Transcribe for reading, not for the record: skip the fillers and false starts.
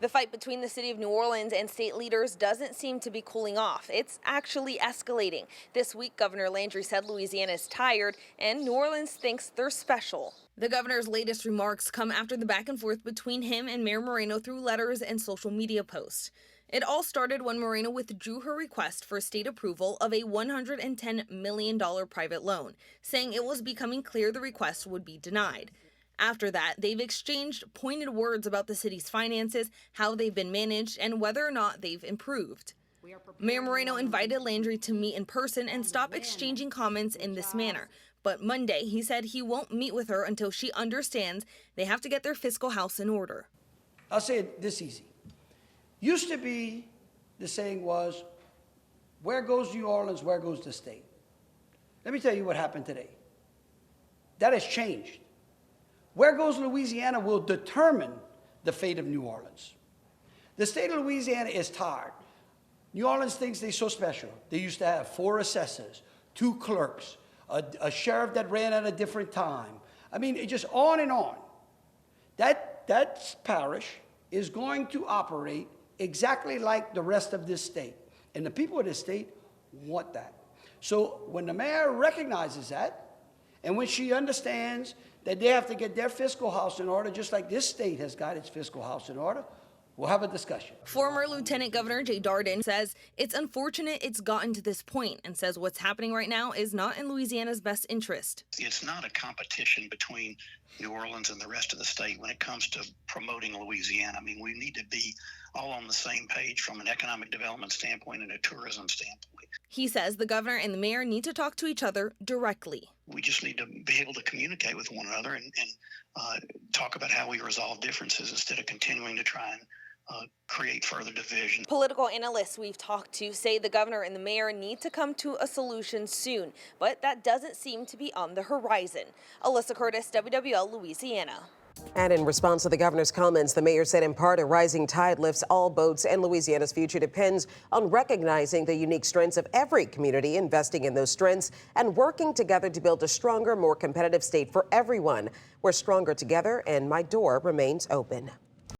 The fight between the city of New Orleans and state leaders doesn't seem to be cooling off. It's actually escalating. This week, Governor Landry said Louisiana is tired and New Orleans thinks they're special. The governor's latest remarks come after the back and forth between him and Mayor Moreno through letters and social media posts. It all started when Moreno withdrew her request for state approval of a $110 million private loan, saying it was becoming clear the request would be denied. After that, they've exchanged pointed words about the city's finances, how they've been managed, and whether or not they've improved. Mayor Moreno invited Landry to meet in person and stop exchanging comments in this manner. But Monday, he said he won't meet with her until she understands they have to get their fiscal house in order. I'll say it this easy. Used to be, the saying was, where goes New Orleans, where goes the state? Let me tell you what happened today. That has changed. Where goes Louisiana will determine the fate of New Orleans. The state of Louisiana is tired. New Orleans thinks they're so special. They used to have 4 assessors, 2 clerks, a sheriff that ran at a different time. I mean, it just on and on. That parish is going to operate exactly like the rest of this state. And the people of this state want that. So when the mayor recognizes that, and when she understands that they have to get their fiscal house in order, just like this state has got its fiscal house in order, we'll have a discussion. Former Lieutenant Governor Jay Darden says it's unfortunate it's gotten to this point and says what's happening right now is not in Louisiana's best interest. It's not a competition between New Orleans and the rest of the state when it comes to promoting Louisiana. I mean, we need to be all on the same page from an economic development standpoint and a tourism standpoint. He says the governor and the mayor need to talk to each other directly. We just need to be able to communicate with one another and talk about how we resolve differences instead of continuing to try and create further division. Political analysts we've talked to say the governor and the mayor need to come to a solution soon, but that doesn't seem to be on the horizon. Alyssa Curtis, WWL, Louisiana. And in response to the governor's comments, the mayor said in part a rising tide lifts all boats and Louisiana's future depends on recognizing the unique strengths of every community, investing in those strengths and working together to build a stronger, more competitive state for everyone. We're stronger together and my door remains open.